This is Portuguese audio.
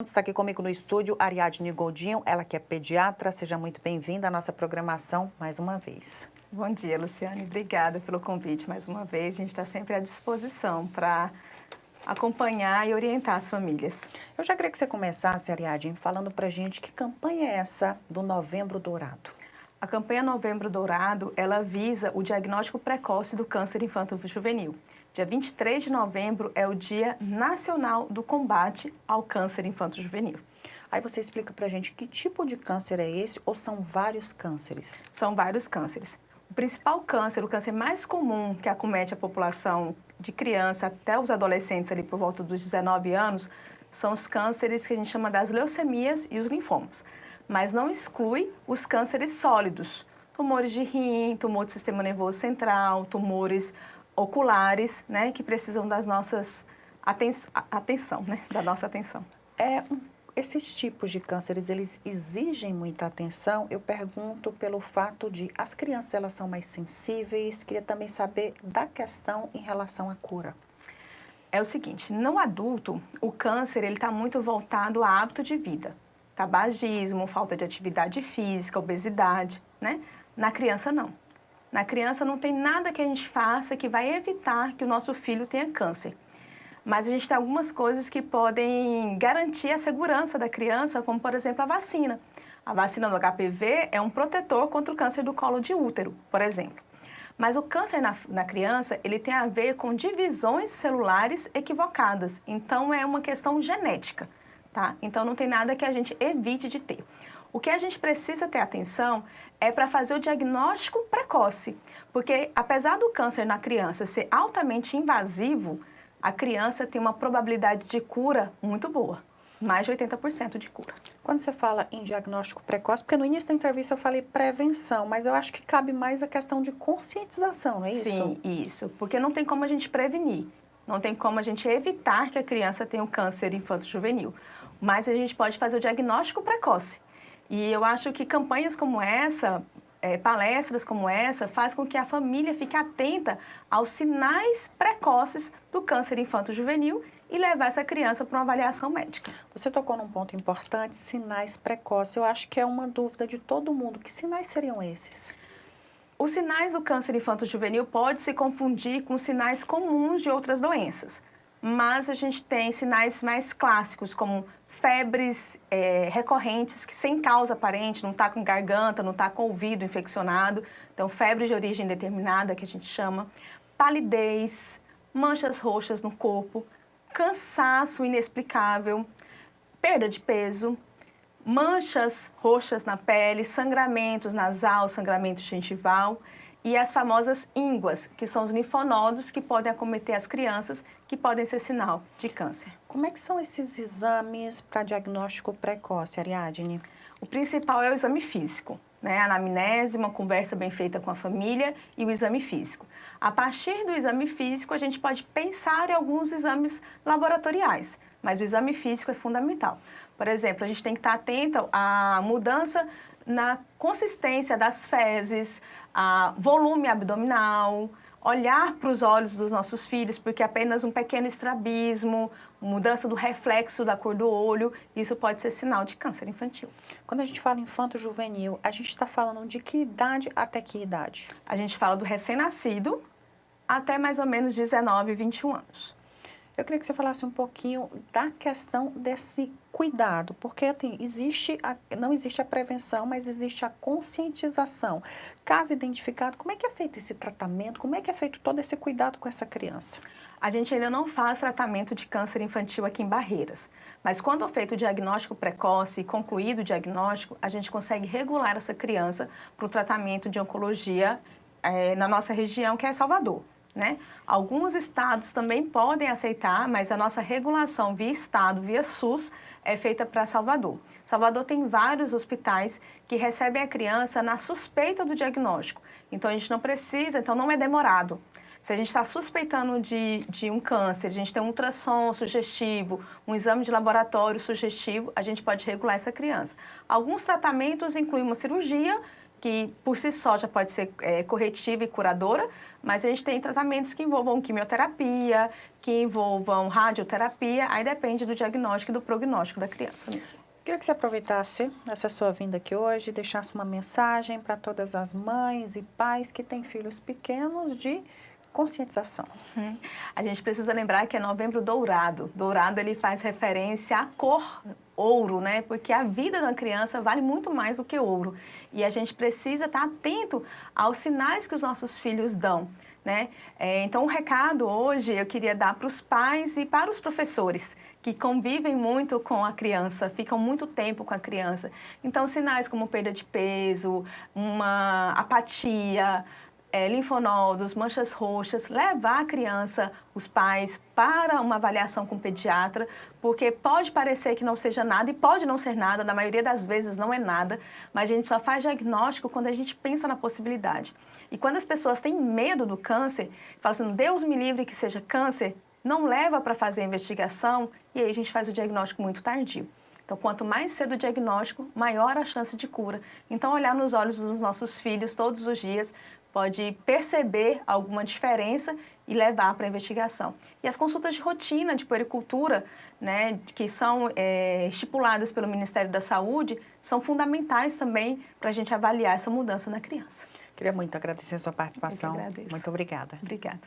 Está aqui comigo no estúdio Ariadne Godinho, ela que é pediatra. Seja muito bem-vinda à nossa programação mais uma vez. Bom dia, Luciane. Obrigada pelo convite mais uma vez. A gente está sempre à disposição para acompanhar e orientar as famílias. Eu já queria que você começasse, Ariadne, falando para a gente que campanha é essa do Novembro Dourado. A campanha Novembro Dourado, ela visa o diagnóstico precoce do câncer infanto-juvenil. Dia 23 de novembro é o Dia Nacional do Combate ao Câncer Infanto-Juvenil. Aí você explica para a gente que tipo de câncer é esse ou são vários cânceres? São vários cânceres. O principal câncer, o câncer mais comum que acomete a população de criança até os adolescentes ali por volta dos 19 anos, são os cânceres que a gente chama das leucemias e os linfomas. Mas não exclui os cânceres sólidos, tumores de rim, tumor do sistema nervoso central, tumores oculares, né, que precisam das nossas atenção, né, da nossa atenção. Esses tipos de cânceres, eles exigem muita atenção. Eu pergunto pelo fato de as crianças, elas são mais sensíveis. Queria também saber da questão em relação à cura. É o seguinte, no adulto, o câncer ele está muito voltado a hábito de vida. Tabagismo, falta de atividade física, obesidade, né? Na criança, não. Na criança não tem nada que a gente faça que vai evitar que o nosso filho tenha câncer. Mas a gente tem algumas coisas que podem garantir a segurança da criança, como, por exemplo, a vacina. A vacina do HPV é um protetor contra o câncer do colo de útero, por exemplo. Mas o câncer na criança, ele tem a ver com divisões celulares equivocadas. Então, é uma questão genética, tá? Então, não tem nada que a gente evite de ter. O que a gente precisa ter atenção é para fazer o diagnóstico precoce. Porque, apesar do câncer na criança ser altamente invasivo, a criança tem uma probabilidade de cura muito boa, mais de 80% de cura. Quando você fala em diagnóstico precoce, porque no início da entrevista eu falei prevenção, mas eu acho que cabe mais a questão de conscientização, não é isso? Sim, isso, porque não tem como a gente prevenir, não tem como a gente evitar que a criança tenha um câncer infanto-juvenil, mas a gente pode fazer o diagnóstico precoce. E eu acho que campanhas como essa, palestras como essa, faz com que a família fique atenta aos sinais precoces do câncer infanto-juvenil e levar essa criança para uma avaliação médica. Você tocou num ponto importante, sinais precoces. Eu acho que é uma dúvida de todo mundo. Que sinais seriam esses? Os sinais do câncer infanto-juvenil podem se confundir com sinais comuns de outras doenças. Mas a gente tem sinais mais clássicos, como febres recorrentes, que sem causa aparente, não está com garganta, não está com ouvido infeccionado. Então, febre de origem indeterminada, que a gente chama. Palidez, manchas roxas no corpo, cansaço inexplicável, perda de peso, manchas roxas na pele, sangramentos nasal, sangramento gengival. E as famosas ínguas, que são os linfonodos que podem acometer as crianças, que podem ser sinal de câncer. Como é que são esses exames para diagnóstico precoce, Ariadne? O principal é o exame físico, né? A anamnese, uma conversa bem feita com a família e o exame físico. A partir do exame físico, a gente pode pensar em alguns exames laboratoriais, mas o exame físico é fundamental. Por exemplo, a gente tem que estar atento à mudança na consistência das fezes, a volume abdominal, olhar para os olhos dos nossos filhos, porque apenas um pequeno estrabismo, mudança do reflexo da cor do olho, isso pode ser sinal de câncer infantil. Quando a gente fala infanto-juvenil, a gente está falando de que idade até que idade? A gente fala do recém-nascido até mais ou menos 19, 21 anos. Eu queria que você falasse um pouquinho da questão desse cuidado, porque não existe a prevenção, mas existe a conscientização. Caso identificado, como é que é feito esse tratamento? Como é que é feito todo esse cuidado com essa criança? A gente ainda não faz tratamento de câncer infantil aqui em Barreiras, mas quando é feito o diagnóstico precoce e concluído o diagnóstico, a gente consegue regular essa criança para o tratamento de oncologia na nossa região, que é Salvador. Né? Alguns estados também podem aceitar, mas a nossa regulação via estado, via SUS, é feita para Salvador. Salvador tem vários hospitais que recebem a criança na suspeita do diagnóstico. Então, a gente não precisa, então não é demorado. Se a gente está suspeitando de um câncer, a gente tem um ultrassom sugestivo, um exame de laboratório sugestivo, a gente pode regular essa criança. Alguns tratamentos incluem uma cirurgia que por si só já pode ser corretiva e curadora, mas a gente tem tratamentos que envolvam quimioterapia, que envolvam radioterapia, aí depende do diagnóstico e do prognóstico da criança mesmo. Queria que você aproveitasse essa sua vinda aqui hoje e deixasse uma mensagem para todas as mães e pais que têm filhos pequenos de conscientização. A gente precisa lembrar que é Novembro Dourado. Dourado, ele faz referência à cor ouro, né? Porque a vida de uma criança vale muito mais do que ouro. E a gente precisa estar atento aos sinais que os nossos filhos dão, né? Então, o recado hoje eu queria dar para os pais e para os professores que convivem muito com a criança, ficam muito tempo com a criança. Então, sinais como perda de peso, uma apatia, linfonodos, manchas roxas, levar a criança, os pais, para uma avaliação com o pediatra, porque pode parecer que não seja nada e pode não ser nada, na maioria das vezes não é nada, mas a gente só faz diagnóstico quando a gente pensa na possibilidade. E quando as pessoas têm medo do câncer, falam assim, Deus me livre que seja câncer, não leva para fazer a investigação e aí a gente faz o diagnóstico muito tardio. Então, quanto mais cedo o diagnóstico, maior a chance de cura. Então, olhar nos olhos dos nossos filhos todos os dias pode perceber alguma diferença e levar para a investigação. E as consultas de rotina de puericultura, né, que são estipuladas pelo Ministério da Saúde, são fundamentais também para a gente avaliar essa mudança na criança. Queria muito agradecer a sua participação. Eu que agradeço. Muito obrigada. Obrigada.